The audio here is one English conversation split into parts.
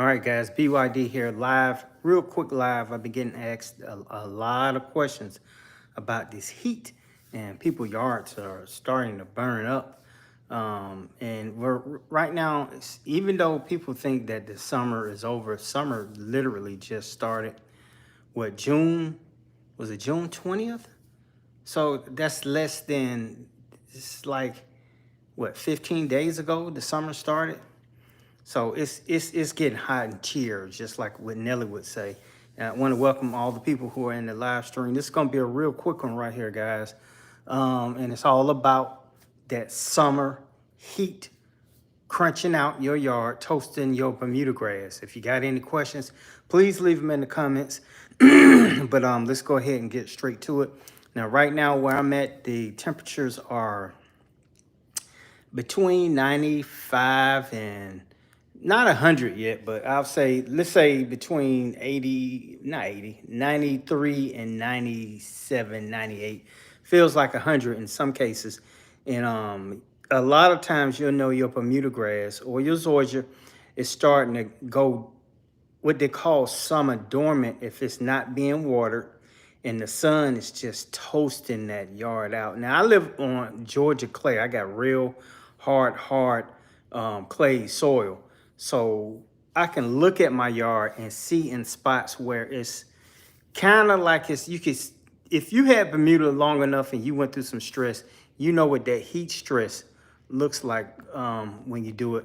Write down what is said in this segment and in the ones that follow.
All right, guys, BYD here live, real quick live. I've been getting asked a lot of questions about this heat, and people yards are starting to burn up. And we're right now, even though people think that the summer is over, summer literally just started. What, June? Was it June 20th? So that's less than, it's like, what, 15 days ago the summer started? So it's getting hot and cheer, just like what Nelly would say. And I want to welcome all the people who are in the live stream. This is going to be a real quick one right here, guys. And it's all about that summer heat crunching out your yard, toasting your Bermuda grass. If you got any questions, please leave them in the comments. But let's go ahead and get straight to it. Now, right now where I'm at, the temperatures are between 95 and not 100 yet, but I'll say, let's say between 93 and 97, 98. Feels like 100 in some cases. And a lot of times you'll know your Bermuda grass or your Zoysia is starting to go what they call summer dormant if it's not being watered and the sun is just toasting that yard out. Now, I live on Georgia clay. I got real hard clay soil. So I can look at my yard and see in spots where it's kind of like if you had Bermuda long enough and you went through some stress, you know what that heat stress looks like when you do it.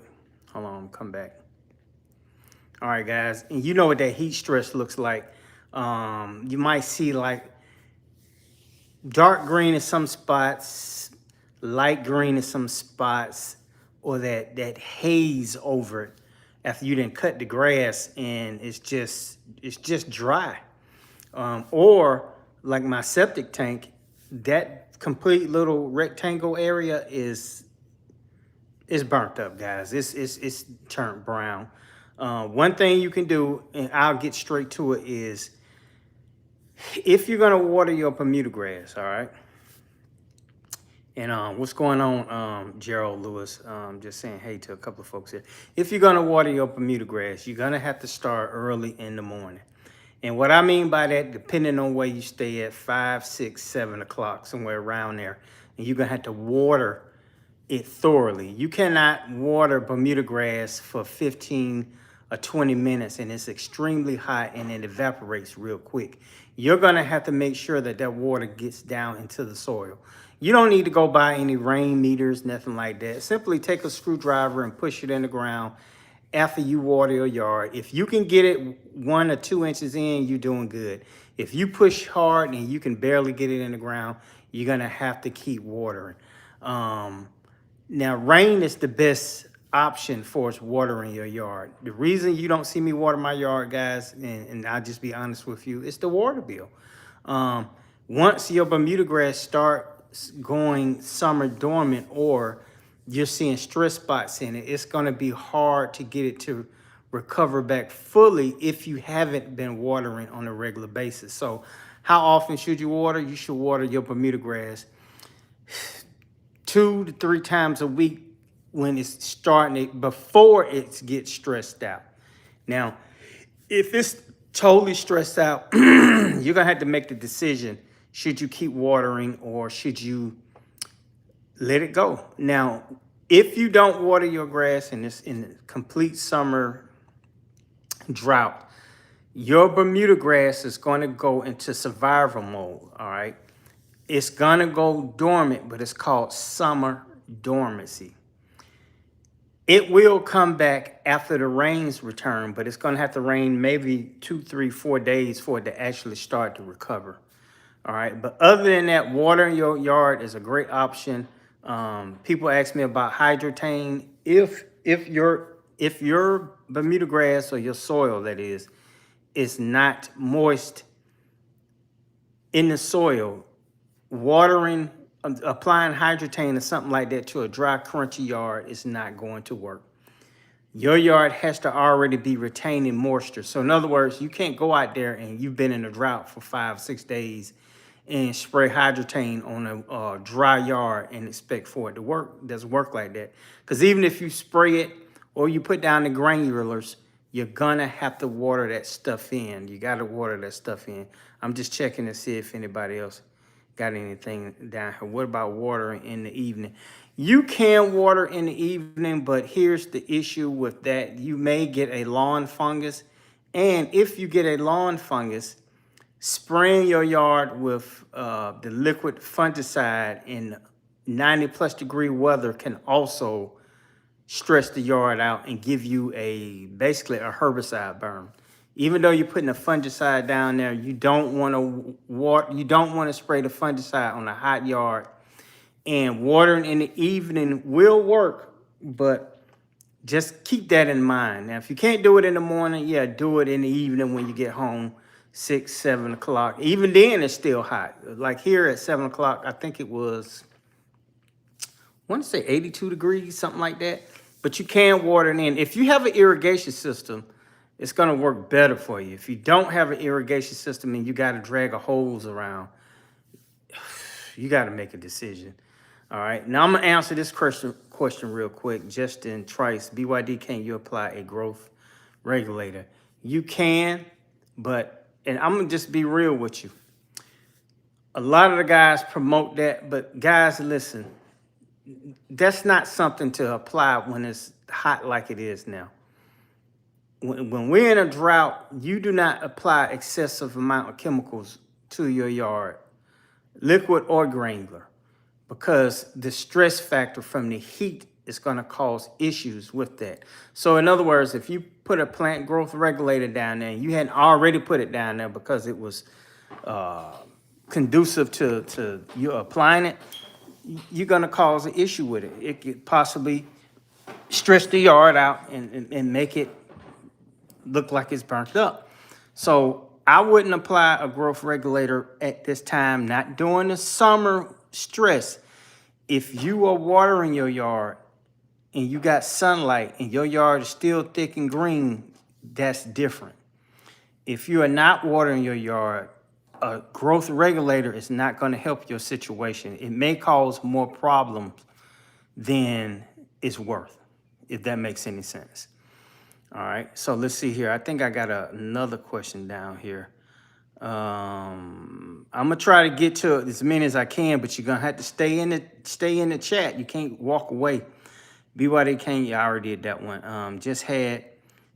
Hold on, come back. All right, guys, and you know what that heat stress looks like. You might see like dark green in some spots, light green in some spots, or that haze over it after you didn't cut the grass and it's just dry. Or like my septic tank, that complete little rectangle area is burnt up, guys. It's turned brown. One thing you can do, and I'll get straight to it, is if you're gonna water your Bermuda grass, all right. And what's going on, Gerald Lewis? Just saying hey to a couple of folks here. If you're gonna water your Bermuda grass, you're gonna have to start early in the morning. And what I mean by that, depending on where you stay at, 5, 6, 7 o'clock, somewhere around there, and you're gonna have to water it thoroughly. You cannot water Bermuda grass for 15 or 20 minutes and it's extremely hot and it evaporates real quick. You're gonna have to make sure that that water gets down into the soil. You don't need to go buy any rain meters, nothing like that. Simply take a screwdriver and push it in the ground after you water your yard. If you can get it 1 or 2 inches in, you're doing good. If you push hard and you can barely get it in the ground, you're gonna have to keep watering. Now, rain is the best option for us watering your yard. The reason you don't see me water my yard, guys, and I'll just be honest with you, it's the water bill. Once your Bermuda grass starts going summer dormant or you're seeing stress spots in it, it's gonna be hard to get it to recover back fully if you haven't been watering on a regular basis. So how often should you water? You should water your Bermuda grass 2 to 3 times a week when it's starting before it gets stressed out. Now, if it's totally stressed out, you're gonna have to make the decision. Should you keep watering or should you let it go? Now, if you don't water your grass and it's in complete summer drought, your Bermuda grass is going to go into survival mode, all right? It's going to go dormant, but it's called summer dormancy. It will come back after the rains return, but it's going to have to rain maybe 2, 3, 4 days for it to actually start to recover. All right, but other than that, watering your yard is a great option. People ask me about hydrotain. If your Bermuda grass or your soil, that is not moist in the soil, watering, applying hydrotain or something like that to a dry, crunchy yard is not going to work. Your yard has to already be retaining moisture. So in other words, you can't go out there and you've been in a drought for 5, 6 days and spray hydrotain on a dry yard and expect for it to work. It doesn't work like that. Because even if you spray it or you put down the granulars, you're gonna have to water that stuff in. You gotta water that stuff in. I'm just checking to see if anybody else got anything down here. What about watering in the evening? You can water in the evening, but here's the issue with that. You may get a lawn fungus. And if you get a lawn fungus, spraying your yard with the liquid fungicide in 90+ degree weather can also stress the yard out and give you basically a herbicide burn. Even though you're putting a fungicide down there, you don't want to spray the fungicide on a hot yard. And watering in the evening will work, but just keep that in mind. Now, if you can't do it in the morning, yeah, do it in the evening when you get home, 6, 7 o'clock. Even then, it's still hot. Like here at 7 o'clock, I think it was, I want to say 82 degrees, something like that. But you can water it in. If you have an irrigation system, it's going to work better for you. If you don't have an irrigation system and you got to drag a hose around, you got to make a decision. All right. Now I'm going to answer this question real quick. Justin Trice, BYD, can you apply a growth regulator? You can, and I'm going to just be real with you. A lot of the guys promote that, but guys, listen, that's not something to apply when it's hot like it is now. When we're in a drought, you do not apply excessive amount of chemicals to your yard, liquid or granular, because the stress factor from the heat is going to cause issues with that. So in other words, if you put a plant growth regulator down there and you hadn't already put it down there because it was conducive to you applying it, you're going to cause an issue with it. It could possibly stress the yard out and make it look like it's burnt up. So I wouldn't apply a growth regulator at this time, not during the summer stress. If you are watering your yard and you got sunlight and your yard is still thick and green, that's different. If you are not watering your yard, a growth regulator is not going to help your situation. It may cause more problems than it's worth, if that makes any sense. All right, so let's see here. I think I got another question down here. I'm gonna try to get to as many as I can, but you're gonna have to stay in the chat. You can't walk away. BYD can't. I already did that one. Just had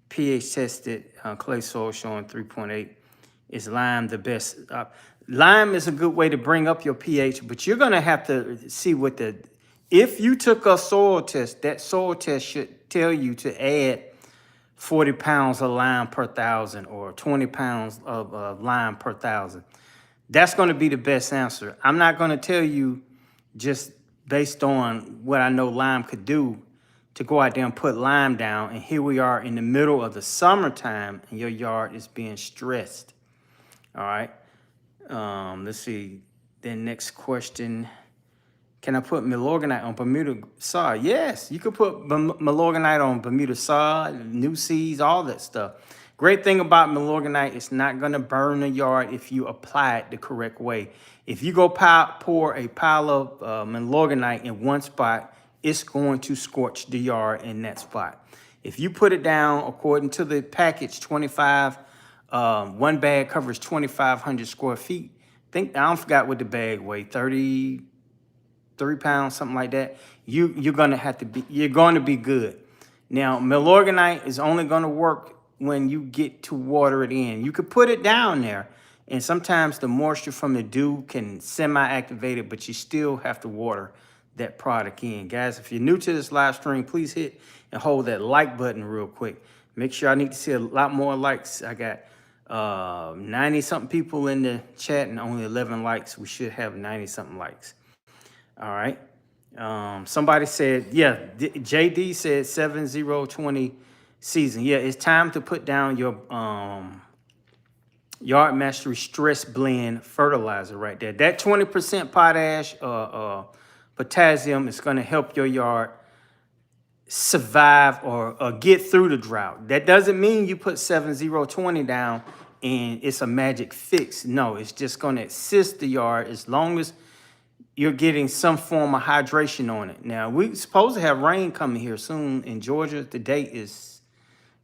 pH tested clay soil showing 3.8. Is lime the best? Lime is a good way to bring up your pH, but you're gonna have to see if you took a soil test, that soil test should tell you to add 40 pounds of lime per 1,000 or 20 pounds of lime per 1,000. That's going to be the best answer. I'm not going to tell you just based on what I know lime could do to go out there and put lime down. And here we are in the middle of the summertime and your yard is being stressed. All right. Let's see. Then next question. Can I put Milorganite on Bermuda sod? Yes, you could put Milorganite on Bermuda sod, new seeds, all that stuff. Great thing about Milorganite, it's not going to burn the yard if you apply it the correct way. If you go pour a pile of Milorganite in one spot, it's going to scorch the yard in that spot. If you put it down according to the package, 25, one bag covers 2,500 square feet. I don't forgot what the bag weighed, 33 pounds, something like that. You're going to be good. Now, Milorganite is only going to work when you get to water it in. You could put it down there, and sometimes the moisture from the dew can semi-activate it, but you still have to water that product in. Guys, if you're new to this live stream, please hit and hold that like button real quick. Make sure I need to see a lot more likes. I got 90-something people in the chat and only 11 likes. We should have 90-something likes. All right. Somebody said, yeah, JD said 7020 season. Yeah, it's time to put down your Yard Mastery Stress Blend fertilizer right there. That 20% potash, potassium is going to help your yard survive or get through the drought. That doesn't mean you put 7020 down and it's a magic fix. No, it's just going to assist the yard as long as you're getting some form of hydration on it. Now, we're supposed to have rain coming here soon in Georgia. The date is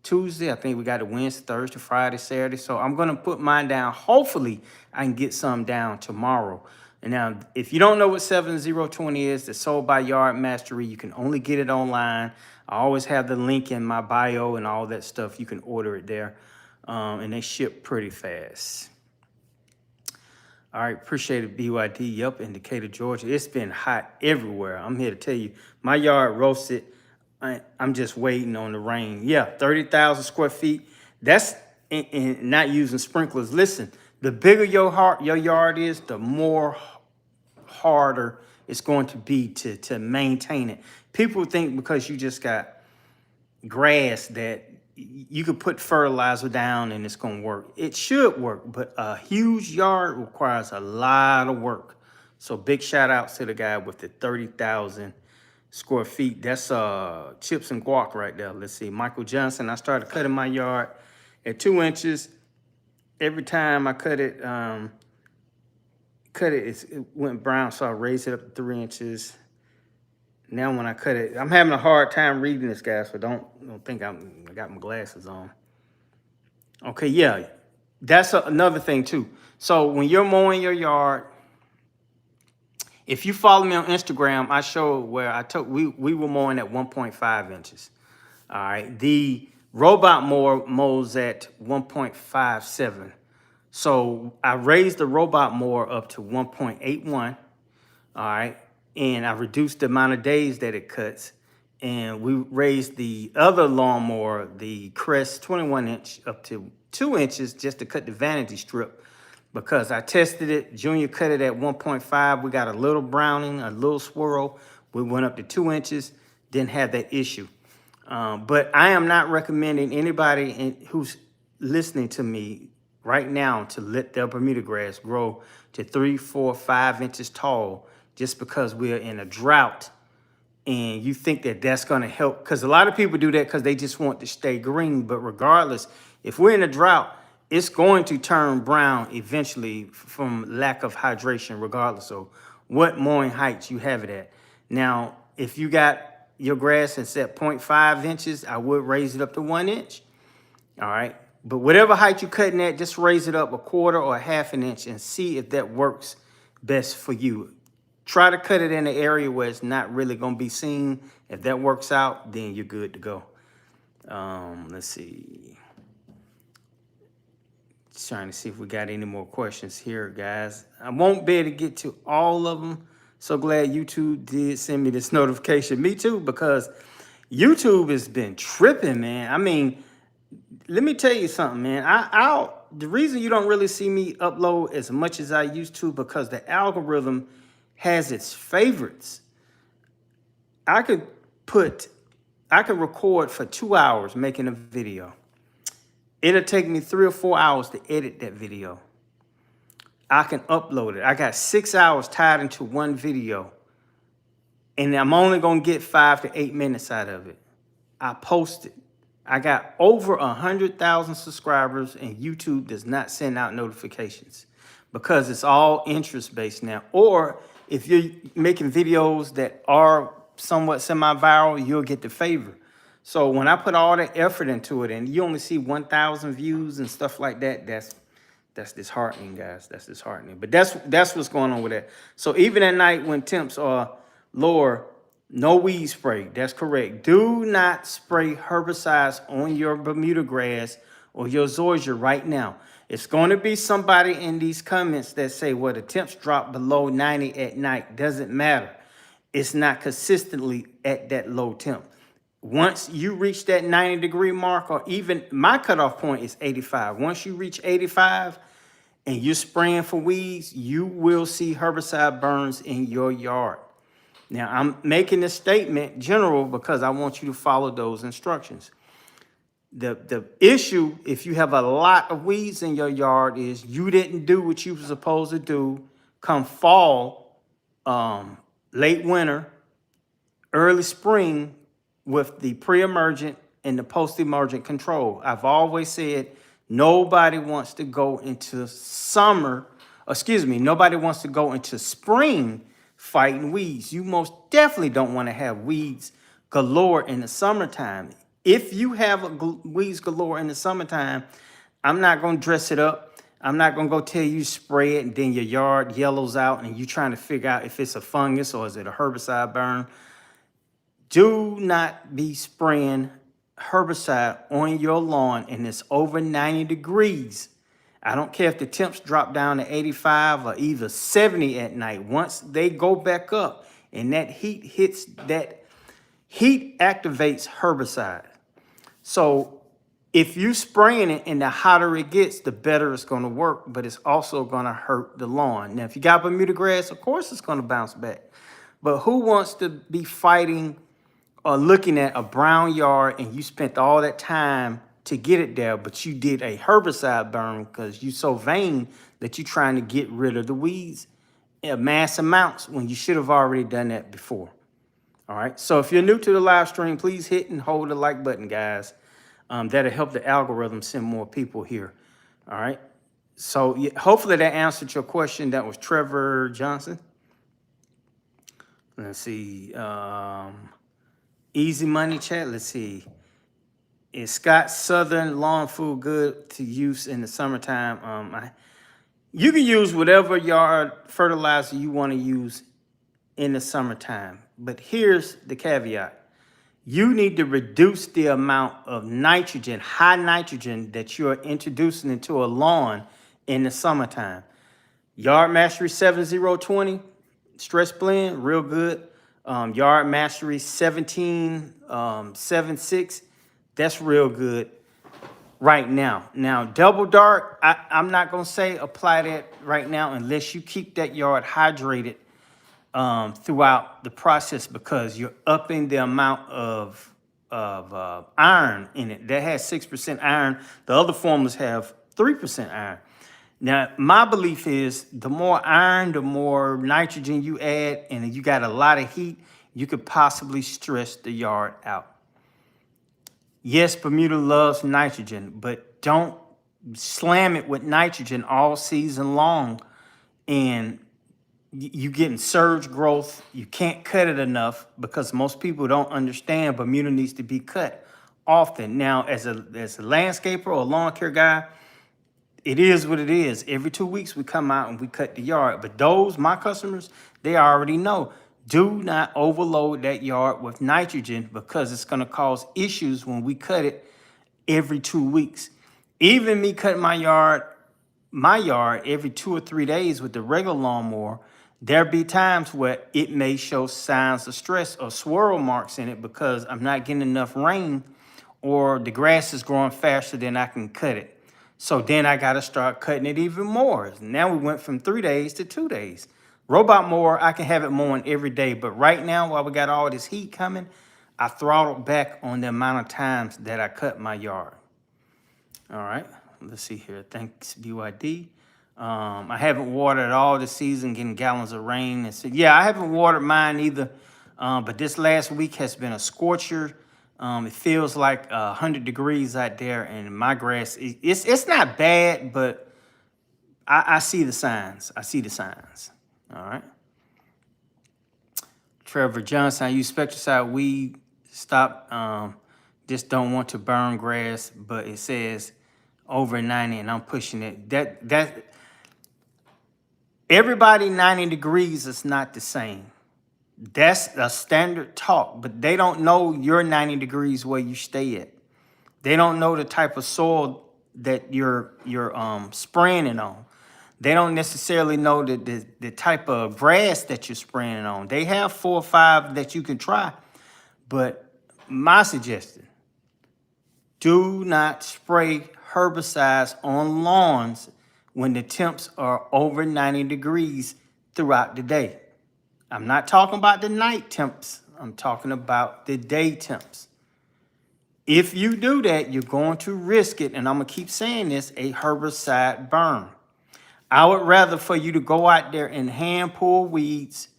Tuesday. I think we got it Wednesday, Thursday, Friday, Saturday. So I'm going to put mine down. Hopefully, I can get some down tomorrow. And now, if you don't know what 7020 is, it's sold by Yard Mastery. You can only get it online. I always have the link in my bio and all that stuff. You can order it there. And they ship pretty fast. All right, appreciate it, BYD. Yup, in Decatur, Georgia. It's been hot everywhere. I'm here to tell you, my yard roasted. I'm just waiting on the rain. Yeah, 30,000 square feet. That's in not using sprinklers. Listen, the bigger your yard is, the more harder it's going to be to maintain it. People think because you just got grass that you could put fertilizer down and it's going to work. It should work, but a huge yard requires a lot of work. So big shout outs to the guy with the 30,000 square feet. That's chips and guac right there. Let's see, Michael Johnson. I started cutting my yard at 2 inches. Every time I cut it, it went brown, so I raised it up to 3 inches. Now when I cut it, I'm having a hard time reading this, guys, so don't think I got my glasses on. Okay, yeah, that's another thing too. So when you're mowing your yard, if you follow me on Instagram, I showed where I took we were mowing at 1.5 inches. All right, the robot mower mows at 1.57. So I raised the robot mower up to 1.81. All right. And I reduced the amount of days that it cuts. And we raised the other lawnmower, the Crest 21-inch, up to 2 inches just to cut the vanity strip. Because I tested it, Junior cut it at 1.5. We got a little browning, a little swirl. We went up to 2 inches, didn't have that issue. But I am not recommending anybody who's listening to me right now to let their Bermuda grass grow to 3, 4, 5 inches tall just because we're in a drought and you think that that's going to help. Because a lot of people do that because they just want to stay green. But regardless, if we're in a drought, it's going to turn brown eventually from lack of hydration, regardless of what mowing heights you have it at. Now, if you got your grass and set 0.5 inches, I would raise it up to 1 inch. All right. But whatever height you're cutting at, just raise it up a quarter or a half an inch and see if that works best for you. Try to cut it in an area where it's not really going to be seen. If that works out, then you're good to go. Let's see. Just trying to see if we got any more questions here, guys. I won't be able to get to all of them. So glad YouTube did send me this notification. Me too, because YouTube has been tripping, man. I mean, let me tell you something, man. The reason you don't really see me upload as much as I used to, because the algorithm has its favorites. I could record for 2 hours making a video. It'll take me 3 or 4 hours to edit that video. I can upload it. I got 6 hours tied into one video, and I'm only gonna get 5 to 8 minutes out of it. I post it. I got over 100,000 subscribers, and YouTube does not send out notifications because it's all interest-based now. Or if you're making videos that are somewhat semi-viral, you'll get the favor. So when I put all that effort into it and you only see 1,000 views and stuff like that, that's disheartening, guys. That's disheartening. But that's what's going on with that. So even at night when temps are lower, no weed spray. That's correct. Do not spray herbicides on your Bermuda grass or your Zoysia right now. It's going to be somebody in these comments that say, well, the temps drop below 90 at night. Doesn't matter. It's not consistently at that low temp. Once you reach that 90-degree mark, or even my cutoff point is 85. Once you reach 85 and you're spraying for weeds, you will see herbicide burns in your yard. Now, I'm making this statement general because I want you to follow those instructions. The issue, if you have a lot of weeds in your yard, is you didn't do what you were supposed to do come fall, late winter, early spring with the pre-emergent and the post-emergent control. I've always said nobody wants to go into nobody wants to go into spring fighting weeds. You most definitely don't want to have weeds galore in the summertime. If you have weeds galore in the summertime, I'm not going to dress it up. I'm not going to go tell you spray it and then your yard yellows out and you trying to figure out if it's a fungus or is it a herbicide burn. Do not be spraying herbicide on your lawn and it's over 90 degrees. I don't care if the temps drop down to 85 or either 70 at night. Once they go back up and that heat hits, that heat activates herbicide. So if you spraying it and the hotter it gets, the better it's going to work, but it's also going to hurt the lawn. Now, if you got Bermuda grass, of course it's going to bounce back. But who wants to be fighting or looking at a brown yard and you spent all that time to get it there, but you did a herbicide burn because you're so vain that you're trying to get rid of the weeds in mass amounts when you should have already done that before. All right. So if you're new to the live stream, please hit and hold the like button, guys. That'll help the algorithm send more people here. All right. So hopefully that answered your question. That was Trevor Johnson. Let's see. Easy Money Chat. Let's see. Is Scott Southern lawn food good to use in the summertime? You can use whatever yard fertilizer you want to use in the summertime. But here's the caveat. You need to reduce the amount of nitrogen, high nitrogen, that you're introducing into a lawn in the summertime. Yard Mastery 7020, Stress Blend, real good. Yard Mastery 1776, that's real good right now. Now, Double Dark, I'm not going to say apply that right now unless you keep that yard hydrated throughout the process, because you're upping the amount of iron in it. That has 6% iron. The other formulas have 3% iron. Now, my belief is the more iron, the more nitrogen you add, and you got a lot of heat, you could possibly stress the yard out. Yes, Bermuda loves nitrogen, but don't slam it with nitrogen all season long and you getting surge growth. You can't cut it enough because most people don't understand Bermuda needs to be cut often. Now, as a landscaper or a lawn care guy, it is what it is. Every 2 weeks we come out and we cut the yard. But those, my customers, they already know. Do not overload that yard with nitrogen because it's going to cause issues when we cut it every 2 weeks. Even me cutting my yard every 2 or 3 days with the regular lawnmower, there be times where it may show signs of stress or swirl marks in it because I'm not getting enough rain or the grass is growing faster than I can cut it. So then I got to start cutting it even more. Now we went from 3 days to 2 days. Robot mower, I can have it mowing every day. But right now, while we got all this heat coming, I throttled back on the amount of times that I cut my yard. All right, let's see here. Thanks, BYD. I haven't watered all this season, getting gallons of rain. And so, yeah, I haven't watered mine either. But this last week has been a scorcher. It feels like 100 degrees out there, and my grass, it's not bad, but I see the signs. I see the signs. All right. Trevor Johnson, I use pesticide weed. Stop. Just don't want to burn grass, but it says over 90, and I'm pushing it. That everybody 90 degrees is not the same. That's a standard talk, but they don't know your 90 degrees where you stay at. They don't know the type of soil that you're spraying it on. They don't necessarily know the type of grass that you're spraying it on. They have 4 or 5 that you can try, but my suggestion, do not spray herbicides on lawns when the temps are over 90 degrees throughout the day. I'm not talking about the night temps. I'm talking about the day temps. If you do that, you're going to risk it, and I'm going to keep saying this, a herbicide burn. I would rather for you to go out there and hand pull weeds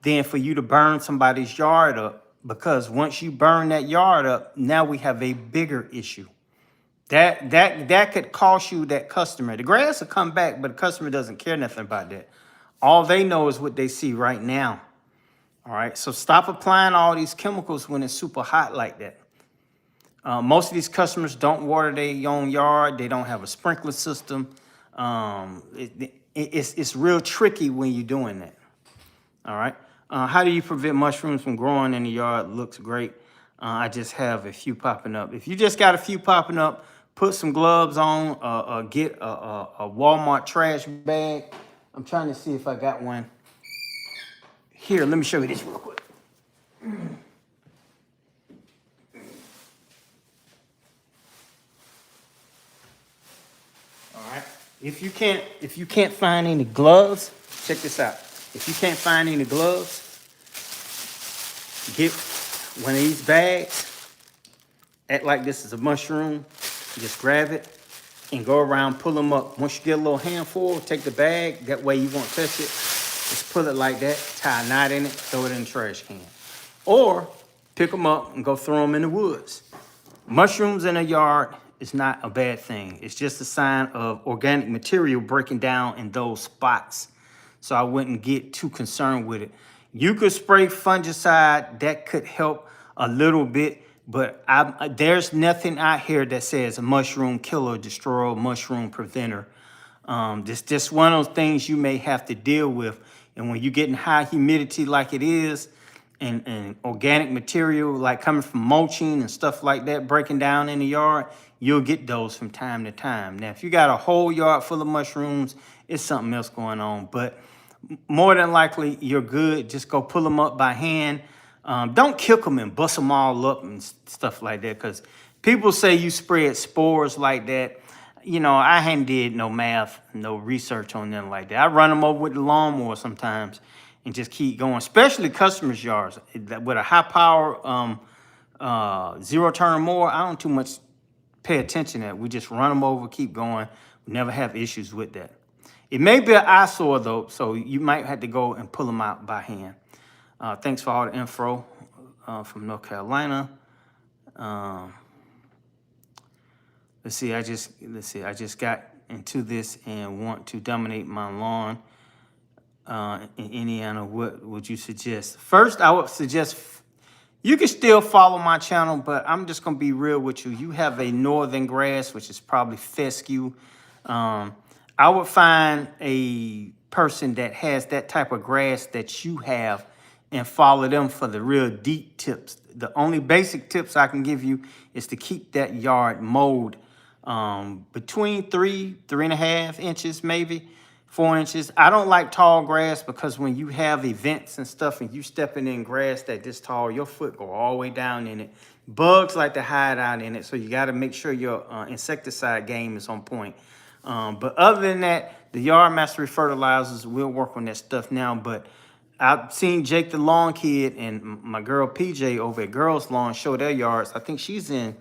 than for you to burn somebody's yard up, because once you burn that yard up, now we have a bigger issue. That could cost you that customer. The grass will come back, but the customer doesn't care nothing about that. All they know is what they see right now. All right, so stop applying all these chemicals when it's super hot like that. Most of these customers don't water their own yard. They don't have a sprinkler system. It's real tricky when you're doing that. All right. How do you prevent mushrooms from growing in the yard? Looks great. I just have a few popping up. If you just got a few popping up, put some gloves on, get a Walmart trash bag. I'm trying to see if I got one. Here, let me show you this real quick. All right. If you can't find any gloves, check this out. If you can't find any gloves, get one of these bags. Act like this is a mushroom. Just grab it and go around, pull them up. Once you get a little handful, take the bag. That way you won't touch it. Just pull it like that, tie a knot in it, throw it in the trash can. Or pick them up and go throw them in the woods. Mushrooms in a yard is not a bad thing. It's just a sign of organic material breaking down in those spots. So I wouldn't get too concerned with it. You could spray fungicide. That could help a little bit. But there's nothing out here that says a mushroom killer, destroyer, mushroom preventer. It's just one of those things you may have to deal with. And when you get in high humidity like it is, and organic material like coming from mulching and stuff like that breaking down in the yard, you'll get those from time to time. Now, if you got a whole yard full of mushrooms, it's something else going on. But more than likely, you're good. Just go pull them up by hand. Don't kick them and bust them all up and stuff like that, because people say you spread spores like that. You know, I hadn't did no math, no research on them like that. I run them over with the lawnmower sometimes and just keep going, especially customers' yards. With a high power zero turn mower, I don't too much pay attention to that. We just run them over, keep going. We never have issues with that. It may be an eyesore though, so you might have to go and pull them out by hand. Thanks for all the info from North Carolina. Let's see. I just got into this and want to dominate my lawn in Indiana. What would you suggest? First, I would suggest you can still follow my channel, but I'm just gonna be real with you. You have a northern grass, which is probably fescue. I would find a person that has that type of grass that you have and follow them for the real deep tips. The only basic tips I can give you is to keep that yard mowed between 3.5 inches, maybe 4 inches. I don't like tall grass because when you have events and stuff and you stepping in grass that this tall, your foot go all the way down in it. Bugs like to hide out in it, so you got to make sure your insecticide game is on point. But other than that, the Yard Mastery fertilizers, we'll work on that stuff now. But I've seen Jake the Lawn Kid and my girl PJ over at Girls Lawn show their yards. I think she's in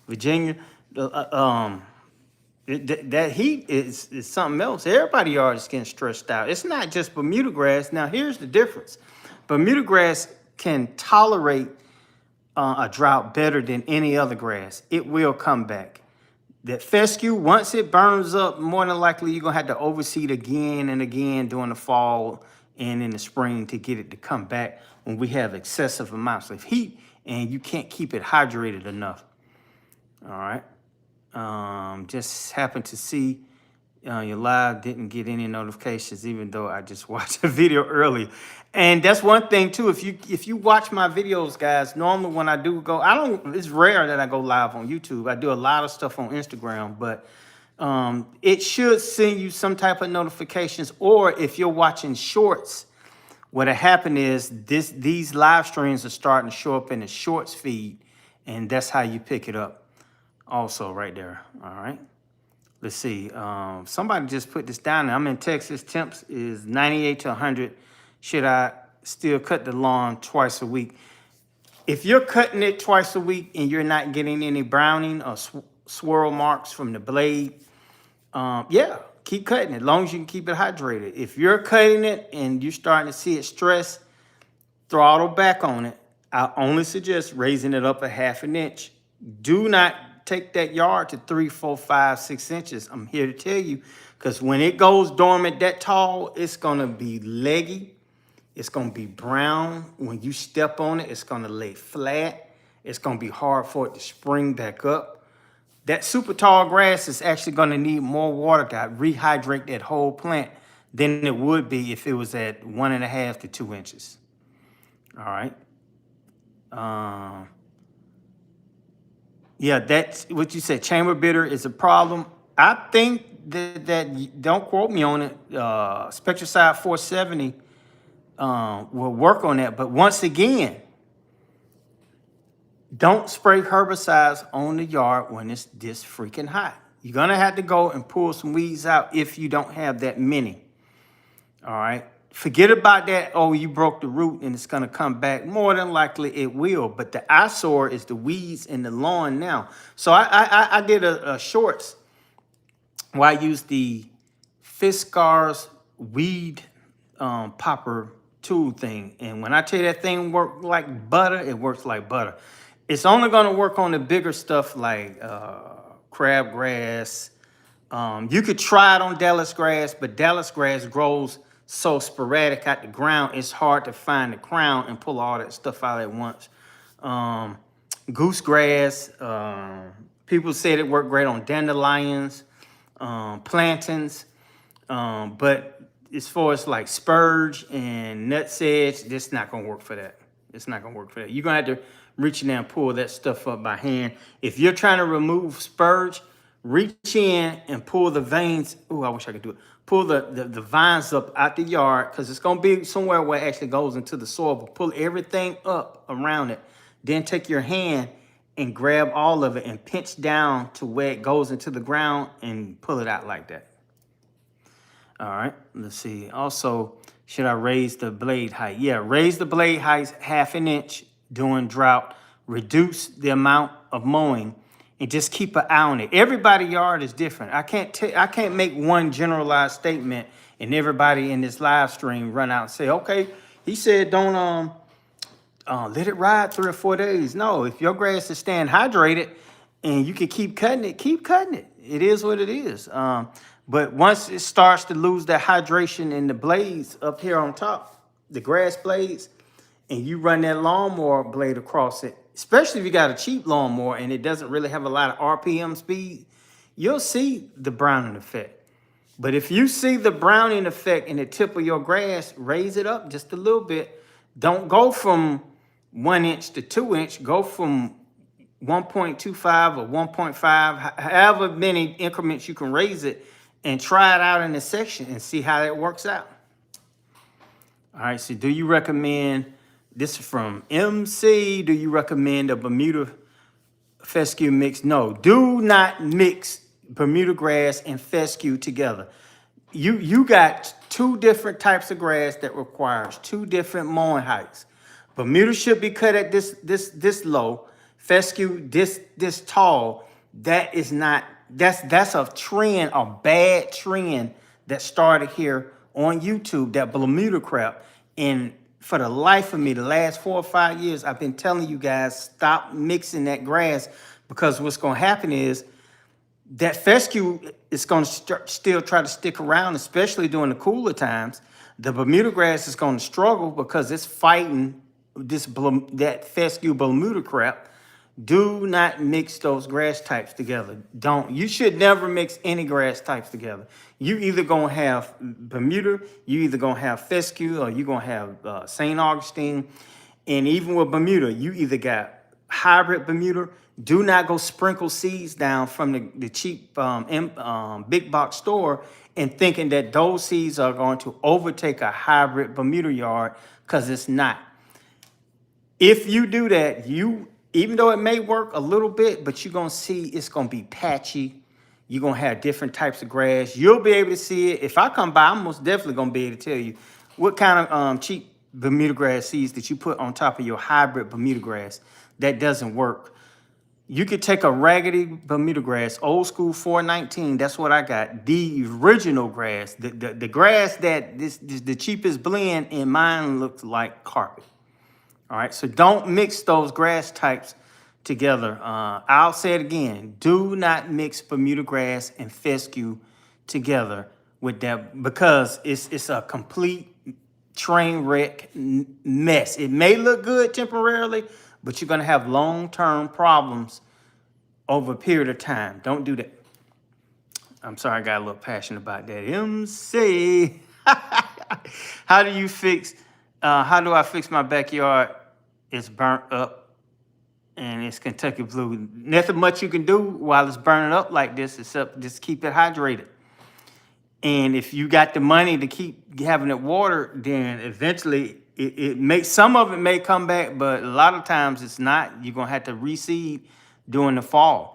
Virginia. That heat is something else. Everybody's yard is getting stressed out. It's not just Bermuda grass. Now, here's the difference. Bermuda grass can tolerate a drought better than any other grass. It will come back. That fescue, once it burns up, more than likely you're going to have to overseed again and again during the fall and in the spring to get it to come back when we have excessive amounts of heat and you can't keep it hydrated enough. All right. Just happened to see your live, didn't get any notifications, even though I just watched a video earlier. And that's one thing too. If you watch my videos, guys, normally when I do go, it's rare that I go live on YouTube. I do a lot of stuff on Instagram, but it should send you some type of notifications. Or if you're watching shorts, what'll happen is these live streams are starting to show up in the shorts feed, and that's how you pick it up also right there. All right. Let's see. Somebody just put this down. I'm in Texas. Temps is 98 to 100. Should I still cut the lawn twice a week? If you're cutting it twice a week and you're not getting any browning or swirl marks from the blade, yeah, keep cutting it as long as you can keep it hydrated. If you're cutting it and you're starting to see it stress, throttle back on it. I only suggest raising it up a ½ inch. Do not take that yard to 3, 4, 5, 6 inches. I'm here to tell you, because when it goes dormant that tall, it's going to be leggy. It's going to be brown. When you step on it, it's going to lay flat. it's going to be hard for it to spring back up. That super tall grass is actually going to need more water to rehydrate that whole plant than it would be if it was at 1.5 to 2 inches. All right. Yeah, that's what you said. Chamber bitter is a problem. I think that don't quote me on it. Spectricide 470 will work on that. But once again, don't spray herbicides on the yard when it's this freaking hot. You're going to have to go and pull some weeds out if you don't have that many. All right. Forget about that. Oh, you broke the root and it's going to come back. More than likely it will. But the eyesore is the weeds in the lawn now. So I did a shorts where I used the Fiskars weed popper tool thing. And when I tell you that thing worked like butter, it works like butter. It's only going to work on the bigger stuff like crabgrass. You could try it on Dallas grass, but Dallas grass grows so sporadic out the ground, it's hard to find the crown and pull all that stuff out at once. Goose grass, people said it worked great on dandelions, plantains, but as far as like spurge and nutsedge, this not gonna work for that. It's not gonna work for that. You're gonna have to reach in there and pull that stuff up by hand. If you're trying to remove spurge, reach in and pull the veins. Oh, I wish I could do it. Pull the vines up out the yard because it's going to be somewhere where it actually goes into the soil. But pull everything up around it. Then take your hand and grab all of it and pinch down to where it goes into the ground and pull it out like that. All right, let's see. Also, should I raise the blade height? Yeah, raise the blade height 1/2 inch during drought. Reduce the amount of mowing. And just keep an eye on it. Everybody's yard is different. I can't make one generalized statement and everybody in this live stream run out and say, okay, he said don't let it ride 3 or 4 days. No, if your grass is staying hydrated and you can keep cutting it, keep cutting it. It is what it is. But once it starts to lose that hydration in the blades up here on top, the grass blades, and you run that lawnmower blade across it, especially if you got a cheap lawnmower and it doesn't really have a lot of RPM speed, you'll see the browning effect. But if you see the browning effect in the tip of your grass, raise it up just a little bit. Don't go from 1 inch to 2 inch. Go from 1.25 or 1.5, however many increments you can raise it, and try it out in a section and see how that works out. All right, so do you recommend... This is from MC. Do you recommend a Bermuda fescue mix? No, do not mix Bermuda grass and fescue together. You got 2 different types of grass that requires 2 different mowing heights. Bermuda should be cut at this low. Fescue this tall. That is not. That's a trend, a bad trend that started here on YouTube. That Bermuda crap. And for the life of me, the last 4 or 5 years, I've been telling you guys, stop mixing that grass, because what's going to happen is that fescue is going to still try to stick around, especially during the cooler times. The Bermuda grass is going to struggle because it's fighting that fescue Bermuda crap. Do not mix those grass types together. Don't. You should never mix any grass types together. You either gonna have Bermuda, you either gonna have fescue, or you gonna have St. Augustine. And even with Bermuda, you either got hybrid Bermuda. Do not go sprinkle seeds down from the cheap big box store and thinking that those seeds are going to overtake a hybrid Bermuda yard, because it's not. If you do that, even though it may work a little bit, but you're going to see it's going to be patchy. You're going to have different types of grass. You'll be able to see it. If I come by, I'm most definitely going to be able to tell you what kind of cheap Bermuda grass seeds that you put on top of your hybrid Bermuda grass. That doesn't work. You could take a raggedy Bermuda grass, old school 419. That's what I got. The original grass, the grass that this the cheapest blend in mine looks like carpet. All right, so don't mix those grass types together. I'll say it again. Do not mix Bermuda grass and fescue together with that, because it's a complete train wreck mess. It may look good temporarily, but you're going to have long-term problems over a period of time. Don't do that. I'm sorry, I got a little passionate about that. MC. How do you fix, how do I fix my backyard? It's burnt up and it's Kentucky blue. Nothing much you can do while it's burning up like this except just keep it hydrated. And if you got the money to keep having it watered, then eventually it makes, some of it may come back, but a lot of times it's not. You're going to have to reseed during the fall.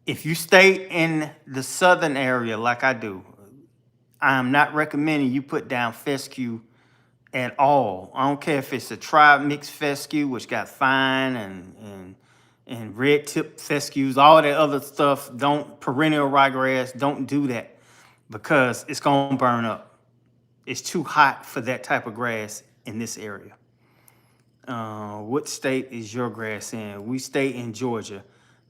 If you stay in the southern area like I do, I'm not recommending you put down fescue at all. I don't care if it's a tri-mix fescue, which got fine and red tip fescues, all that other stuff. Don't, perennial ryegrass, don't do that because it's going to burn up. It's too hot for that type of grass in this area. What state is your grass in? We stay in Georgia.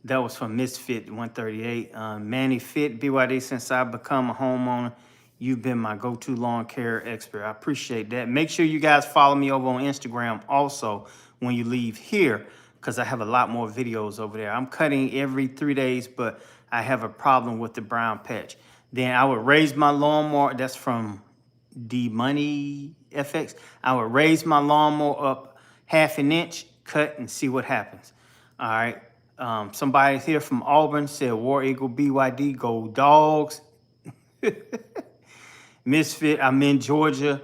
That was from Misfit 138. Manny Fit, BYD, since I've become a homeowner, you've been my go-to lawn care expert. I appreciate that. Make sure you guys follow me over on Instagram also when you leave here, because I have a lot more videos over there. I'm cutting every 3 days, but I have a problem with the brown patch. Then I would raise my lawnmower. That's from D Money FX. I would raise my lawnmower up 1/2 inch, cut, and see what happens. All right. Somebody here from Auburn said War Eagle BYD, go dogs. Misfit, I'm in Georgia.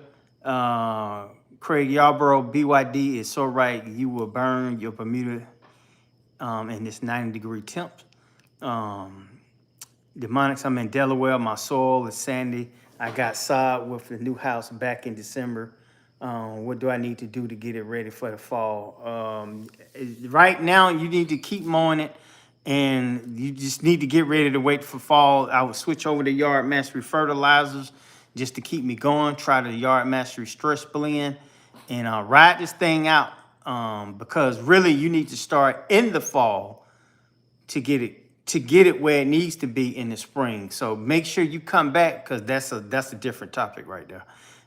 Craig Yarborough, BYD is so right. You will burn your Bermuda in this 90-degree temp. Demonics, I'm in Delaware. My soil is sandy. I got sod with the new house back in December. What do I need to do to get it ready for the fall? Right now, you need to keep mowing it, and you just need to get ready to wait for fall. I would switch over to Yard Mastery fertilizers just to keep me going. Try the Yard Mastery Stress Blend and ride this thing out because really you need to start in the fall to get it where it needs to be in the spring. So make sure you come back because that's a different topic right there.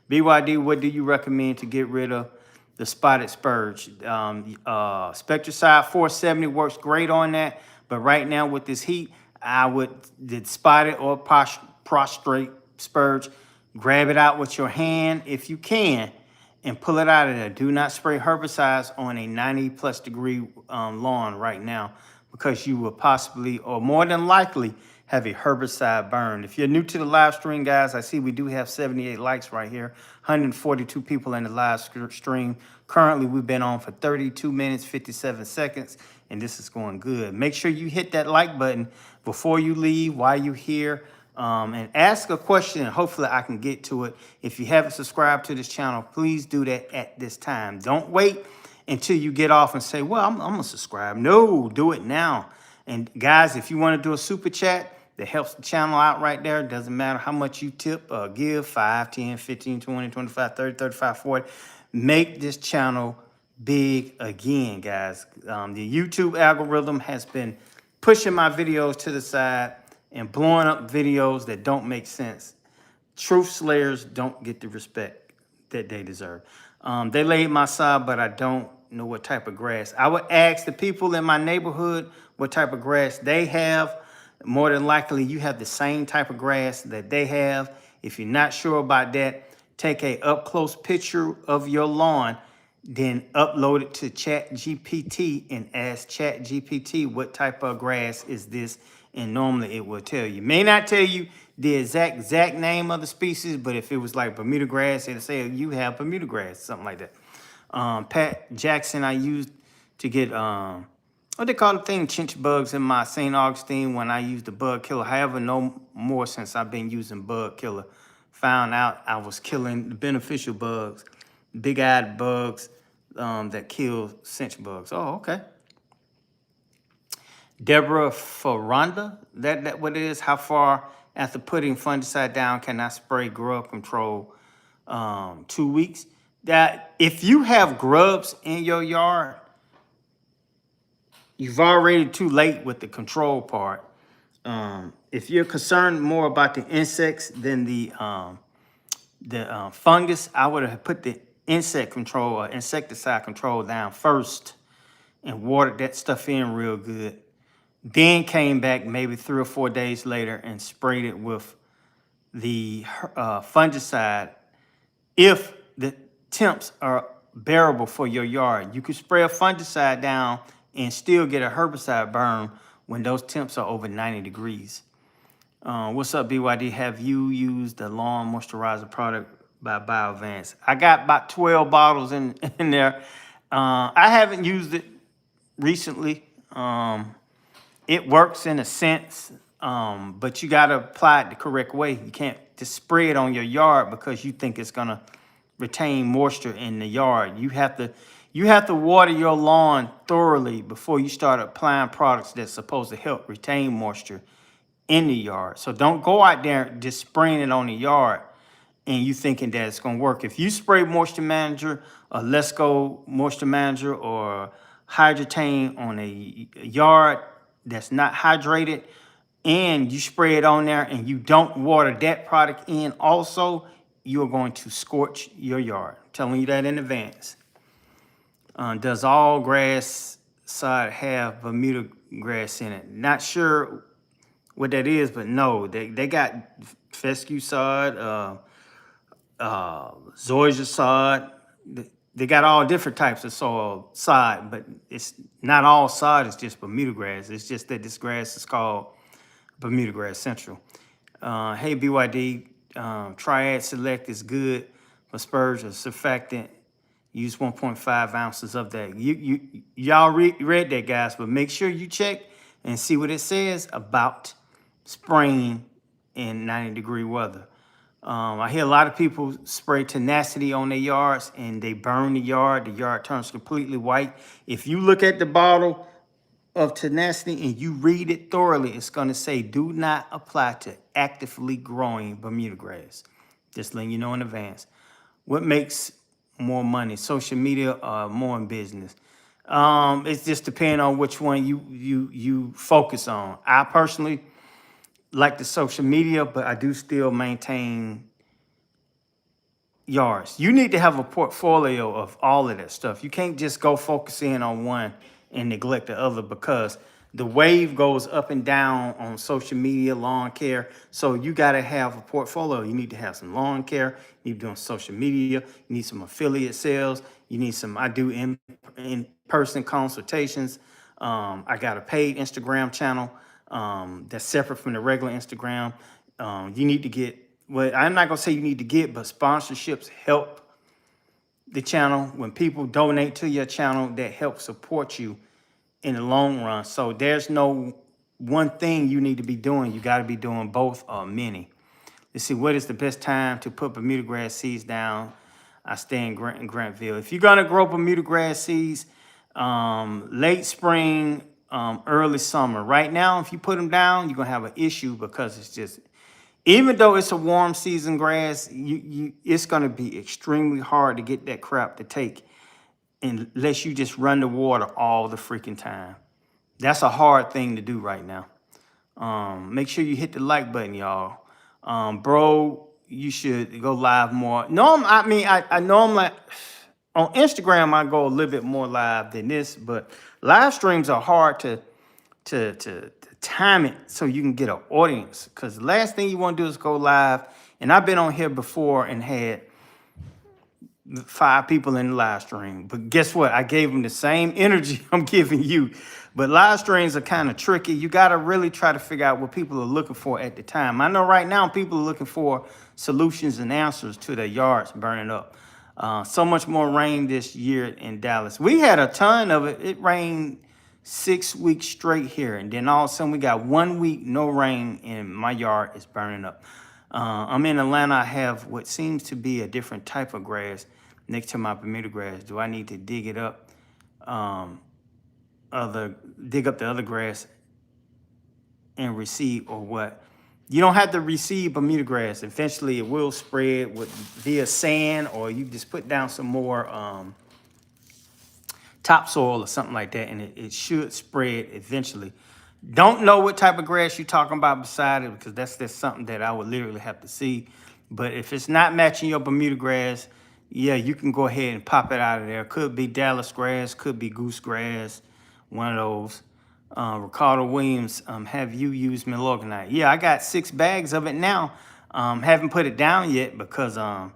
BYD, what do you recommend to get rid of the spotted spurge? Spectricide 470 works great on that, but right now with this heat, I would, the spotted or prostrate spurge, grab it out with your hand if you can and pull it out of there. Do not spray herbicides on a 90+ degree lawn right now because you will possibly, or more than likely, have a herbicide burn. If you're new to the live stream, guys, I see we do have 78 likes right here, 142 people in the live stream. Currently, we've been on for 32 minutes, 57 seconds, and this is going good. Make sure you hit that like button before you leave, while you're here, and ask a question, and hopefully I can get to it. If you haven't subscribed to this channel, please do that at this time. Don't wait until you get off and say, well, I'm gonna subscribe. No, do it now. And guys, if you want to do a super chat, that helps the channel out right there. Doesn't matter how much you tip or give, 5, 10, 15, 20, 25, 30, 35, 40. Make this channel big again, guys. The YouTube algorithm has been pushing my videos to the side and blowing up videos that don't make sense. Truth slayers don't get the respect that they deserve. They laid my sod, but I don't know what type of grass. I would ask the people in my neighborhood what type of grass they have. More than likely, you have the same type of grass that they have. If you're not sure about that, take a up-close picture of your lawn, then upload it to ChatGPT and ask ChatGPT what type of grass is this, and normally it will tell you. May not tell you the exact name of the species, but if it was like Bermuda grass, it'll say you have Bermuda grass, something like that. Pat Jackson, I used to get what they call the thing, chinch bugs in my St. Augustine when I used the bug killer. However, no more since I've been using bug killer. Found out I was killing the beneficial bugs, big-eyed bugs that kill cinch bugs. Oh, okay. Deborah Ferranda, that what it is? How far after putting fungicide down can I spray grub control? 2 weeks. That if you have grubs in your yard, you've already too late with the control part. If you're concerned more about the insects than the fungus, I would have put the insect control or insecticide control down first and watered that stuff in real good. Then came back maybe 3 or 4 days later and sprayed it with the fungicide. If the temps are bearable for your yard, you can spray a fungicide down and still get a herbicide burn when those temps are over 90 degrees. What's up, BYD? Have you used the lawn moisturizer product by BioVance? I got about 12 bottles in there. I haven't used it recently. It works in a sense, but you got to apply it the correct way. You can't just spray it on your yard because you think it's going to retain moisture in the yard. You have to water your lawn thoroughly before you start applying products that's supposed to help retain moisture in the yard. So don't go out there just spraying it on the yard and you thinking that it's going to work. If you spray Moisture Manager or Let's Go Moisture Manager or Hydrotain on a yard that's not hydrated and you spray it on there and you don't water that product in also, you're going to scorch your yard. I'm telling you that in advance. Does all grass sod have Bermuda grass in it? Not sure what that is, but no, they got fescue sod, Zoysia sod. They got all different types of soil sod, but it's not all sod. It's just Bermuda grass. It's just that this grass is called Bermuda grass central. Hey BYD, Triad Select is good for spurge or surfactant. Use 1.5 ounces of that. Y'all read that, guys, but make sure you check and see what it says about spraying in 90-degree weather. I hear a lot of people spray tenacity on their yards and they burn the yard turns completely white. If you look at the bottle of tenacity and you read it thoroughly, it's going to say do not apply to actively growing Bermuda grass. Just letting you know in advance. What makes more money, social media or more in business? It's just depending on which one you focus on. I personally like the social media, but I do still maintain yards. You need to have a portfolio of all of that stuff. You can't just go focus in on one and neglect the other because the wave goes up and down on social media, lawn care. So you got to have a portfolio. You need to have some lawn care. You need to do social media. You need some affiliate sales. You need some, I do in-person consultations. I got a paid Instagram channel that's separate from the regular Instagram. You need to get, well, I'm not going to say you need to get, but sponsorships help the channel. When people donate to your channel, that helps support you in the long run. So there's no one thing you need to be doing. You got to be doing both or many. Let's see, what is the best time to put Bermuda grass seeds down? I stay in Grantville. If you're going to grow Bermuda grass seeds, late spring, early summer. Right now, if you put them down, you're going to have an issue because it's just, even though it's a warm season grass, it's going to be extremely hard to get that crap to take unless you just run the water all the freaking time. That's a hard thing to do right now. Make sure you hit the like button, y'all. Bro, you should go live more. No, I know I'm like, on Instagram, I go a little bit more live than this, but live streams are hard to time it so you can get an audience. Because the last thing you want to do is go live. And I've been on here before and had 5 people in the live stream. But guess what? I gave them the same energy I'm giving you. But live streams are kind of tricky. You got to really try to figure out what people are looking for at the time. I know right now people are looking for solutions and answers to their yards burning up. So much more rain this year in Dallas. We had a ton of it. It rained 6 weeks straight here. And then all of a sudden we got 1 week, no rain, and my yard is burning up. I'm in Atlanta. I have what seems to be a different type of grass next to my Bermuda grass. Do I need to dig it up? Dig up the other grass and reseed or what? You don't have to reseed Bermuda grass. Eventually it will spread via sand, or you just put down some more topsoil or something like that, and it should spread eventually. Don't know what type of grass you're talking about beside it, because that's just something that I would literally have to see. But if it's not matching your Bermuda grass, yeah, you can go ahead and pop it out of there. Could be Dallas grass, could be goose grass. one of those. Ricardo Williams, have you used milorganite? Yeah, I got 6 bags of it now. Haven't put it down yet because I'm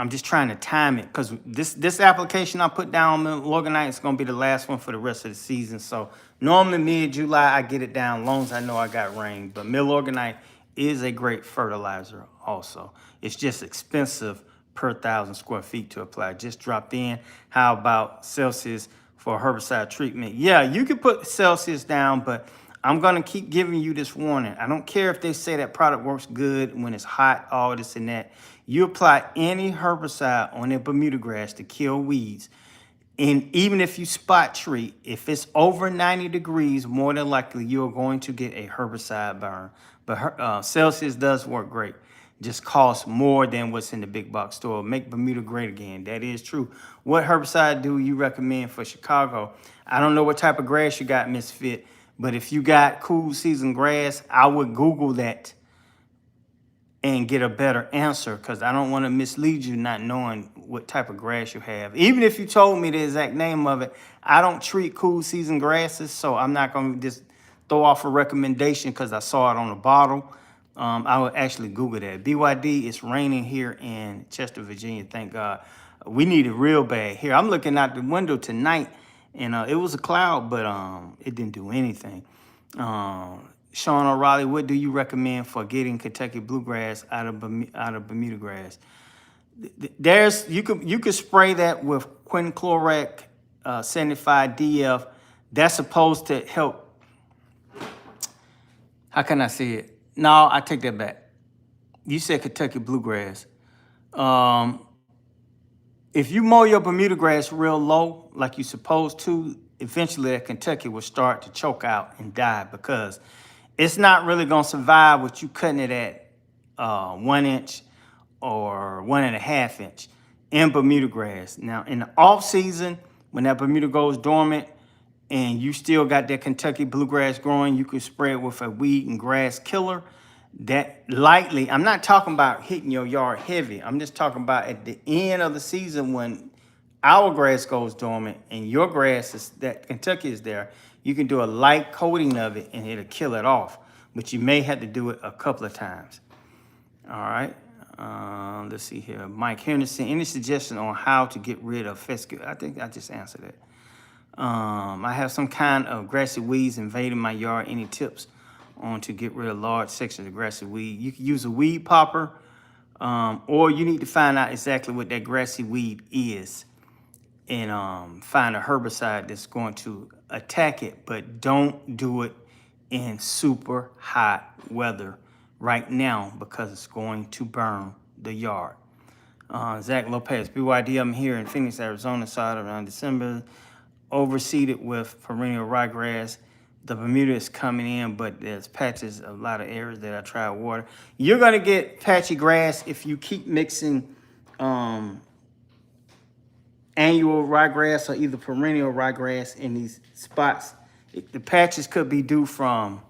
just trying to time it, because this application I put down on milorganite is going to be the last one for the rest of the season. So normally mid-July I get it down, as long as I know I got rain. But milorganite is a great fertilizer also. It's just expensive per 1,000 square feet to apply. Just dropped in. How about Celsius for herbicide treatment? Yeah, you can put Celsius down, but I'm going to keep giving you this warning. I don't care if they say that product works good when it's hot, all this and that. You apply any herbicide on that Bermuda grass to kill weeds, and even if you spot treat, if it's over 90 degrees, more than likely you're going to get a herbicide burn. But Celsius does work great. Just costs more than what's in the big box store. Make Bermuda great again. That is true. What herbicide do you recommend for Chicago? I don't know what type of grass you got, Misfit, but if you got cool season grass, I would Google that and get a better answer, because I don't want to mislead you not knowing what type of grass you have. Even if you told me the exact name of it, I don't treat cool season grasses, so I'm not going to just throw off a recommendation because I saw it on the bottle. I would actually Google that. BYD, it's raining here in Chester, Virginia, thank God. We need it real bad here. I'm looking out the window tonight, and it was a cloud, but it didn't do anything. Sean O'Reilly, what do you recommend for getting Kentucky bluegrass out of Bermuda grass? You could spray that with quinclorac 75 DF. That's supposed to help. How can I say it? No, I take that back. You said Kentucky bluegrass. If you mow your Bermuda grass real low, like you're supposed to, eventually that Kentucky will start to choke out and die, because it's not really going to survive with you cutting it at 1 inch or 1.5 inch in Bermuda grass. Now, in the off season, when that Bermuda goes dormant and you still got that Kentucky bluegrass growing, you can spray it with a weed and grass killer. That lightly, I'm not talking about hitting your yard heavy. I'm just talking about at the end of the season when our grass goes dormant and your grass is, that Kentucky is there, you can do a light coating of it and it'll kill it off. But you may have to do it a couple of times. All right. Let's see here. Mike Henderson, any suggestion on how to get rid of fescue? I think I just answered it. I have some kind of grassy weeds invading my yard. Any tips on to get rid of large sections of grassy weed? You can use a weed popper, or you need to find out exactly what that grassy weed is and find a herbicide that's going to attack it, but don't do it in super hot weather right now because it's going to burn the yard. Zach Lopez, BYD, I'm here in Phoenix, Arizona, started around December, overseeded with perennial ryegrass. The Bermuda is coming in, but there's patches, a lot of areas that I try to water. You're gonna get patchy grass if you keep mixing annual ryegrass or either perennial ryegrass in these spots. The patches could be due from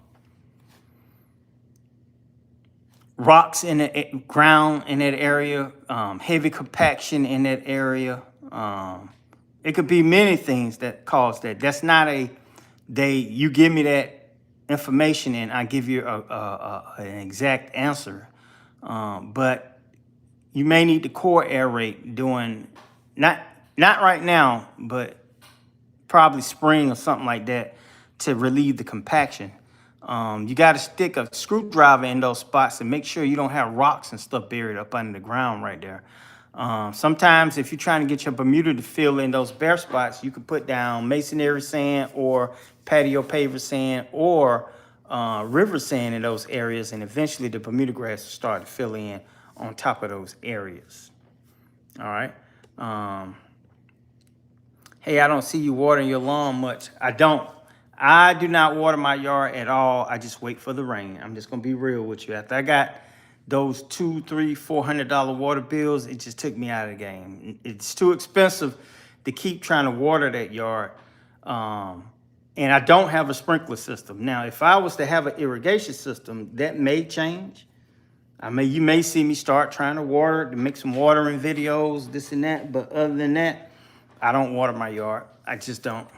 rocks in the ground in that area, heavy compaction in that area. It could be many things that cause that. That's not you give me that information and I give you an exact answer. But you may need to core aerate doing, not right now, but probably spring or something like that to relieve the compaction. You got to stick a screwdriver in those spots and make sure you don't have rocks and stuff buried up under the ground right there. Sometimes if you're trying to get your Bermuda to fill in those bare spots, you can put down masonry sand or patio paver sand or river sand in those areas, and eventually the Bermuda grass will start to fill in on top of those areas. All right. Hey, I don't see you watering your lawn much. I do not water my yard at all. I just wait for the rain. I'm just gonna be real with you. After I got those $200, $300, $400 water bills, it just took me out of the game. It's too expensive to keep trying to water that yard. And I don't have a sprinkler system. Now, if I was to have an irrigation system, that may change. You may see me start trying to water, to make some watering videos, this and that. But other than that, I don't water my yard. I just don't.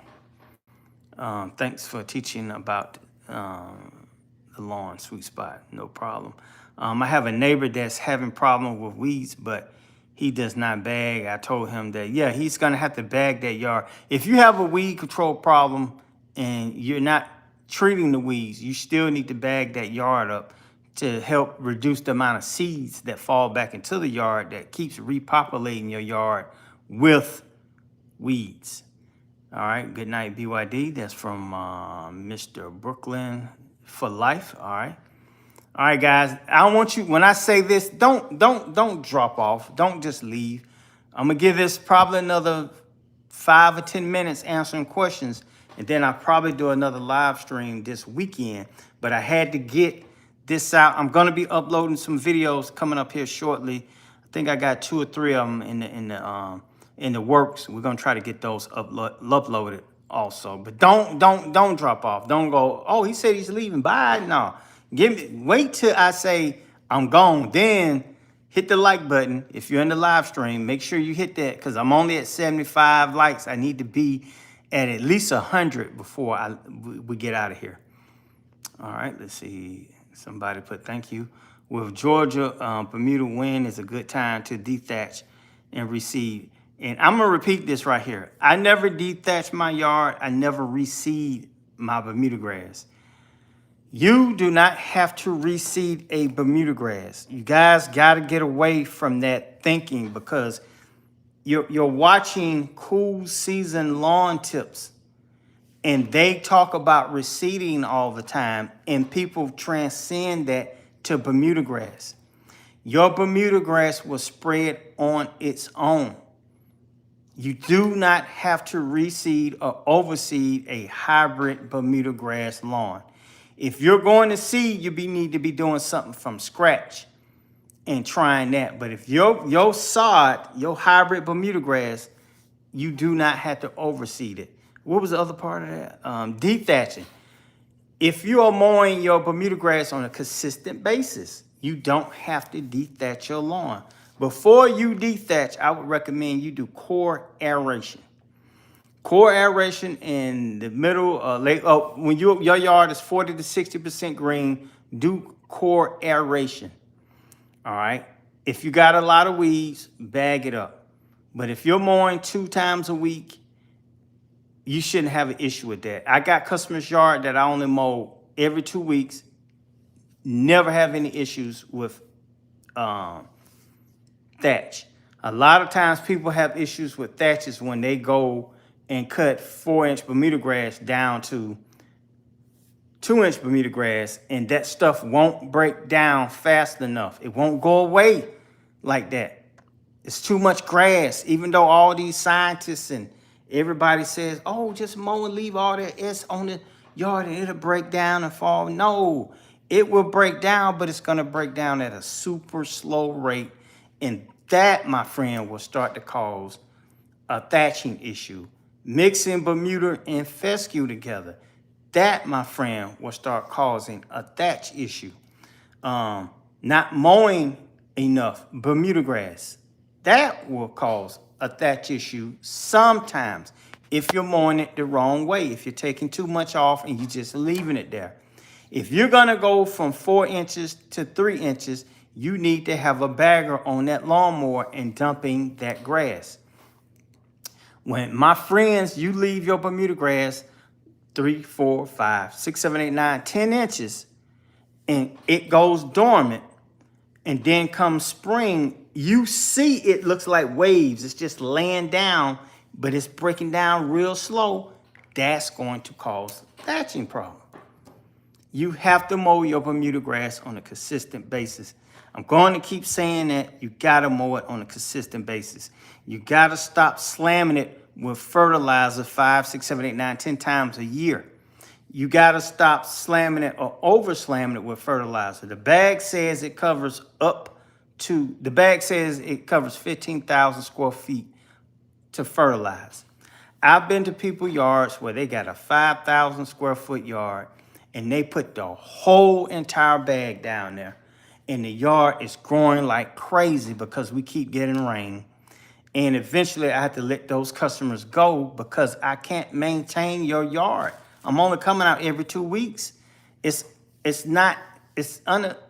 Thanks for teaching about the lawn sweet spot. No problem. I have a neighbor that's having problem with weeds, but he does not bag. I told him that, yeah, he's gonna have to bag that yard. If you have a weed control problem and you're not treating the weeds, you still need to bag that yard up to help reduce the amount of seeds that fall back into the yard that keeps repopulating your yard with weeds. All right, good night, BYD. That's from Mr. Brooklyn for life. All right, guys. I don't want you, when I say this, don't drop off. Don't just leave. I'm gonna give this probably another 5 or 10 minutes answering questions, and then I'll probably do another live stream this weekend. But I had to get this out. I'm gonna be uploading some videos coming up here shortly. I think I got 2 or 3 of them in the works. We're gonna try to get those uploaded also. But don't drop off. Don't go, oh, he said he's leaving. Bye. No. Wait till I say I'm gone. Then hit the like button. If you're in the live stream, make sure you hit that, because I'm only at 75 likes. I need to be at least 100 before we get out of here. All right, let's see. Somebody put thank you. With Georgia, Bermuda wind is a good time to dethatch and reseed. And I'm gonna repeat this right here. I never dethatch my yard. I never reseed my Bermuda grass. You do not have to reseed a Bermuda grass. You guys got to get away from that thinking, because you're watching cool season lawn tips and they talk about reseeding all the time, and people transcend that to Bermuda grass. Your Bermuda grass will spread on its own. You do not have to reseed or overseed a hybrid Bermuda grass lawn. If you're going to seed, you need to be doing something from scratch and trying that. But if your sod, your hybrid Bermuda grass, you do not have to overseed it. What was the other part of that? Dethatching. If you are mowing your Bermuda grass on a consistent basis, you don't have to dethatch your lawn. Before you dethatch, I would recommend you do core aeration. Core aeration in the middle, when your yard is 40 to 60% green, do core aeration. All right. If you got a lot of weeds, bag it up. But if you're mowing 2 times a week, you shouldn't have an issue with that. I got customers' yard that I only mow every 2 weeks. Never have any issues with thatch. A lot of times people have issues with thatches when they go and cut 4-inch Bermuda grass down to 2-inch Bermuda grass, and that stuff won't break down fast enough. It won't go away like that. It's too much grass, even though all these scientists and everybody says, oh, just mow and leave all that S on the yard and it'll break down and fall. No, it will break down, but it's gonna break down at a super slow rate. And that, my friend, will start to cause a thatching issue. Mixing Bermuda and fescue together, that, my friend, will start causing a thatch issue. Not mowing enough Bermuda grass, that will cause a thatch issue sometimes if you're mowing it the wrong way, if you're taking too much off and you're just leaving it there. If you're gonna go from 4 inches to 3 inches, you need to have a bagger on that lawnmower and dumping that grass. When my friends, you leave your Bermuda grass 3, 4, 5, 6, 7, 8, 9, 10 inches, and it goes dormant, and then come spring, you see it looks like waves. It's just laying down, but it's breaking down real slow. That's going to cause a thatching problem. You have to mow your Bermuda grass on a consistent basis. I'm going to keep saying that. You got to mow it on a consistent basis. You got to stop slamming it with fertilizer 5, 6, 7, 8, 9, 10 times a year. You got to stop slamming it or over slamming it with fertilizer. The bag says it covers 15,000 square feet to fertilize. I've been to people's yards where they got a 5,000 square foot yard and they put the whole entire bag down there. And the yard is growing like crazy because we keep getting rain. And eventually I had to let those customers go because I can't maintain your yard I'm only coming out every 2 weeks. It's not, it's unattainable.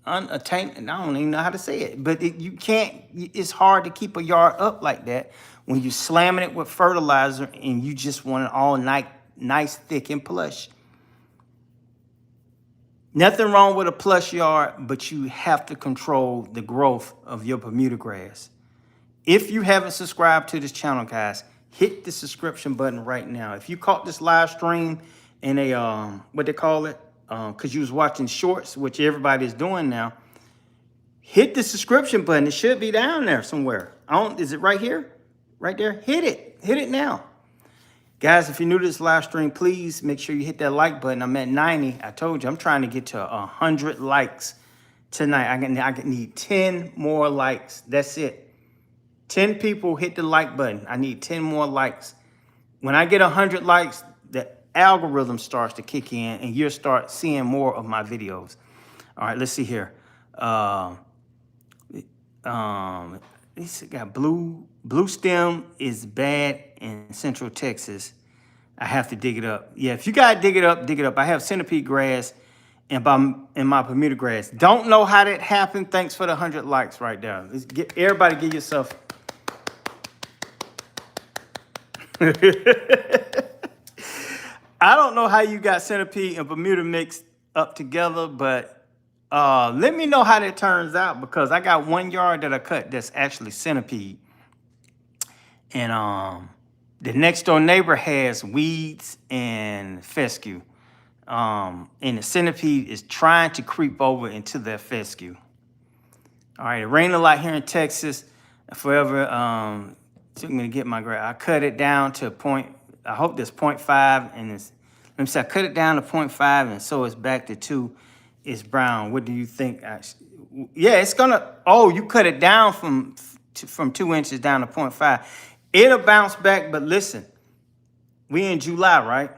I don't even know how to say it, but you can't, it's hard to keep a yard up like that when you slamming it with fertilizer and you just want it all nice, thick, and plush. Nothing wrong with a plush yard, but you have to control the growth of your Bermuda grass. If you haven't subscribed to this channel, guys, hit the subscription button right now. If you caught this live stream in a, what they call it, because you was watching shorts, which everybody is doing now, hit the subscription button. It should be down there somewhere. Is it right here? Right there? Hit it now. Guys, if you're new to this live stream, please make sure you hit that like button. I'm at 90. I told you, I'm trying to get to 100 likes tonight. I need 10 more likes. That's it. 10 people hit the like button. I need 10 more likes. When I get 100 likes, the algorithm starts to kick in and you'll start seeing more of my videos. All right, let's see here. This got blue stem is bad in Central Texas. I have to dig it up. Yeah, if you gotta dig it up, dig it up. I have centipede grass and my Bermuda grass. Don't know how that happened. Thanks for the 100 likes right there. Everybody give yourself. I don't know how you got centipede and Bermuda mixed up together, but let me know how that turns out, because I got 1 yard that I cut that's actually centipede. And the next door neighbor has weeds and fescue. And the centipede is trying to creep over into that fescue. All right, it rained a lot here in Texas. Forever took me to get my grass. I cut it down to a point, I hope there's 0.5, and it's, let me say I cut it down to 0.5, and so it's back to 2. It's brown. What do you think? Yeah, it's gonna, oh, you cut it down from 2 inches down to 0.5. It'll bounce back, but listen, we in July, right?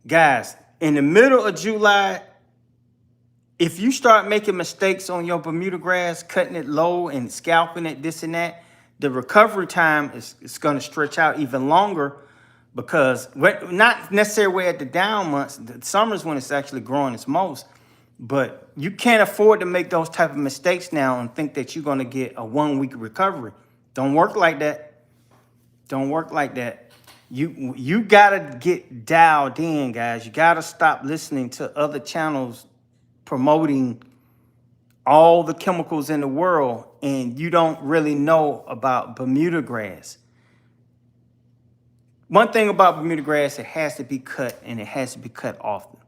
Guys, in the middle of July, if you start making mistakes on your Bermuda grass, cutting it low and scalping it, this and that, the recovery time is gonna stretch out even longer, because not necessarily at the down months, the summer's when it's actually growing its most. But you can't afford to make those type of mistakes now and think that you're going to get a 1 week recovery. Don't work like that. Don't work like that. You got to get dialed in, guys. You got to stop listening to other channels promoting all the chemicals in the world, and you don't really know about Bermuda grass. One thing about Bermuda grass, it has to be cut, and it has to be cut often.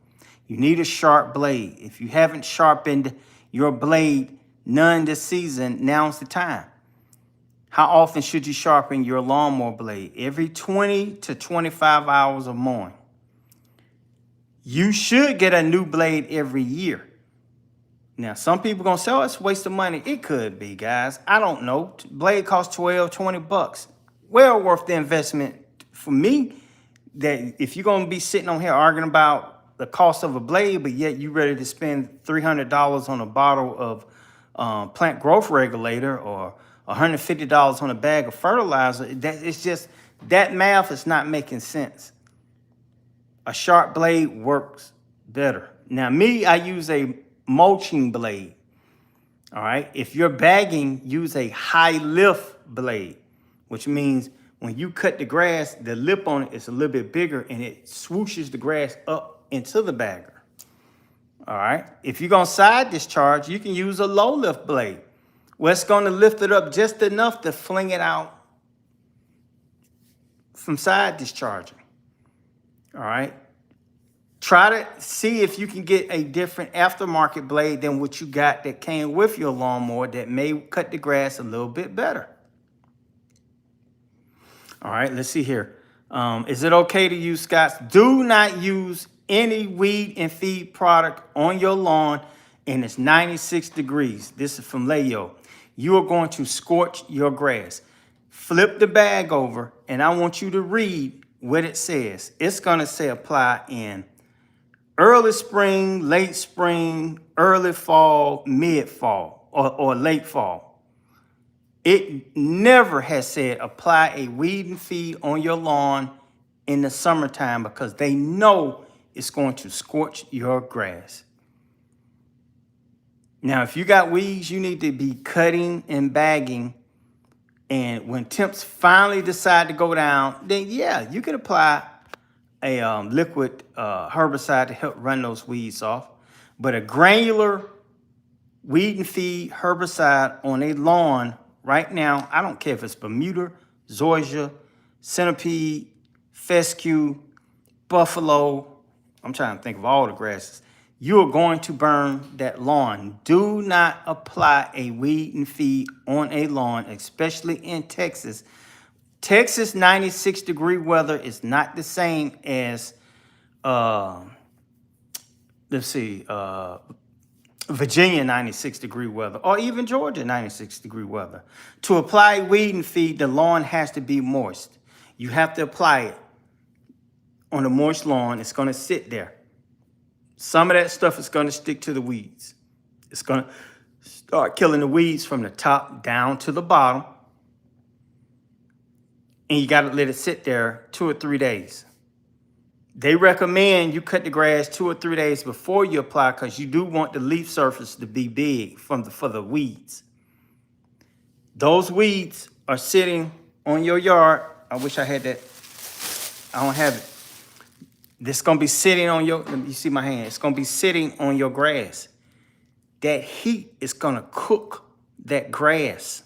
You need a sharp blade. If you haven't sharpened your blade none this season, now's the time. How often should you sharpen your lawnmower blade? Every 20 to 25 hours of mowing. You should get a new blade every year. Now, some people going to say, oh, it's a waste of money. It could be, guys. I don't know. Blade costs 12, 20 bucks. Well worth the investment for me. That if you're going to be sitting on here arguing about the cost of a blade, but yet you ready to spend $300 on a bottle of plant growth regulator or $150 on a bag of fertilizer, it's just, that math is not making sense. A sharp blade works better. Now, me, I use a mulching blade. All right. If you're bagging, use a high lift blade, which means when you cut the grass, the lip on it is a little bit bigger and it swooshes the grass up into the bagger. All right. If you're going to side discharge, you can use a low lift blade. Well, it's going to lift it up just enough to fling it out from side discharging. All right. Try to see if you can get a different aftermarket blade than what you got that came with your lawnmower that may cut the grass a little bit better. All right, let's see here. Is it okay to use Scott's? Do not use any weed and feed product on your lawn and it's 96 degrees. This is from Leo. You are going to scorch your grass. Flip the bag over and I want you to read what it says. It's going to say apply in early spring, late spring, early fall, mid fall, or late fall. It never has said apply a weed and feed on your lawn in the summertime because they know it's going to scorch your grass. Now, if you got weeds, you need to be cutting and bagging. And when temps finally decide to go down, then yeah, you can apply a liquid herbicide to help run those weeds off. But a granular weed and feed herbicide on a lawn right now, I don't care if it's Bermuda, Zoysia, centipede, fescue, buffalo, I'm trying to think of all the grasses. You are going to burn that lawn. Do not apply a weed and feed on a lawn, especially in Texas. Texas 96-degree weather is not the same as, Virginia 96-degree weather, or even Georgia 96-degree weather. To apply weed and feed, the lawn has to be moist. You have to apply it on a moist lawn. It's going to sit there. Some of that stuff is going to stick to the weeds. It's going to start killing the weeds from the top down to the bottom. And you got to let it sit there 2 or 3 days. They recommend you cut the grass 2 or 3 days before you apply because you do want the leaf surface to be big for the weeds. Those weeds are sitting on your yard. I wish I had that. I don't have it. This is going to be sitting on your, you see my hand, it's going to be sitting on your grass. That heat is going to cook that grass.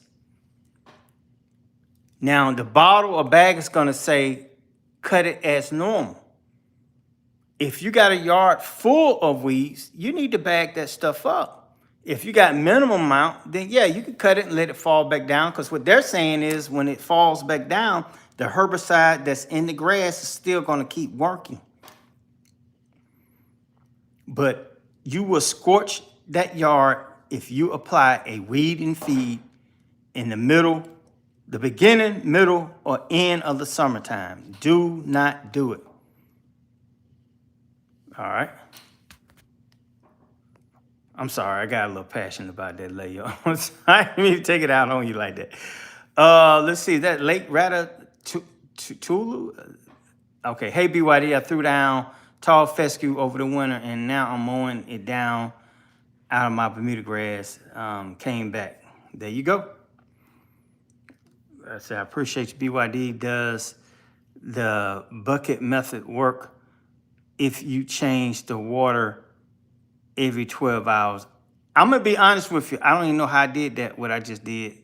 Now, the bottle or bag is going to say, cut it as normal. If you got a yard full of weeds, you need to bag that stuff up. If you got minimum amount, then yeah, you can cut it and let it fall back down. Because what they're saying is when it falls back down, the herbicide that's in the grass is still going to keep working. But you will scorch that yard if you apply a weed and feed in the middle, the beginning, middle, or end of the summertime. Do not do it. All right. I'm sorry, I got a little passionate about that layer. I didn't even take it out on you like that. Let's see, that Lake Tulu. Okay, hey BYD, I threw down tall fescue over the winter, and now I'm mowing it down out of my Bermuda grass. Came back. There you go. I said I appreciate you. BYD. Does the bucket method work if you change the water every 12 hours? I'm gonna be honest with you. I don't even know how I did that. What I just did.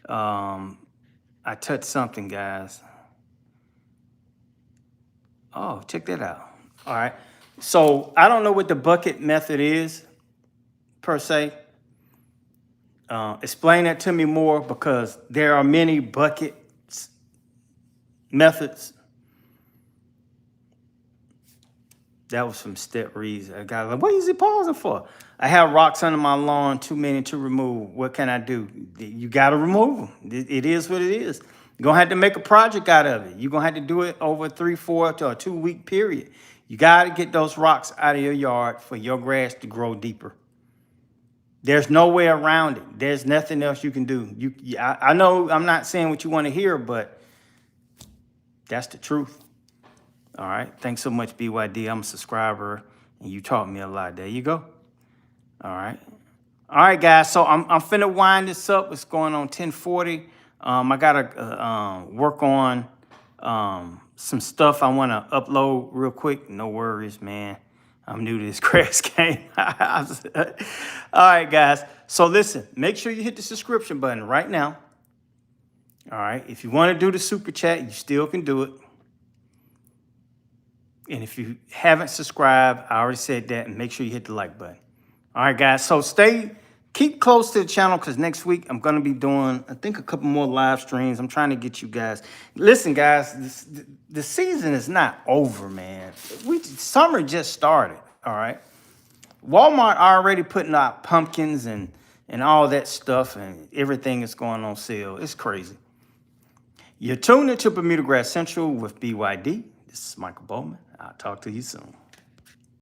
I touched something, guys. Oh, check that out. All right. So I don't know what the bucket method is, per se. Explain that to me more, because there are many bucket methods. That was from Step Reads. I got like, what is he pausing for? I have rocks under my lawn, too many to remove. What can I do? You got to remove them. It is what it is. You're going to have to make a project out of it. You're going to have to do it over a 3, 4 to a 2 week period. You got to get those rocks out of your yard for your grass to grow deeper. There's no way around it. There's nothing else you can do. I know I'm not saying what you want to hear, but that's the truth. All right. Thanks so much, BYD. I'm a subscriber, and you taught me a lot. There you go. All right. All right, guys. So I'm finna wind this up. It's going on 10:40. I gotta work on some stuff I want to upload real quick. No worries, man. I'm new to this grass game. All right, guys. So listen, make sure you hit the subscription button right now. All right. If you want to do the super chat, you still can do it. And if you haven't subscribed, I already said that, and make sure you hit the like button. All right, guys. So keep close to the channel, because next week I'm going to be doing, I think, a couple more live streams. I'm trying to get you guys. Listen, guys, the season is not over, man. Summer just started, all right? Walmart already putting out pumpkins and all that stuff, and everything is going on sale. It's crazy. You're tuned into Bermuda Grass Central with BYD. This is Michael Bowman. I'll talk to you soon.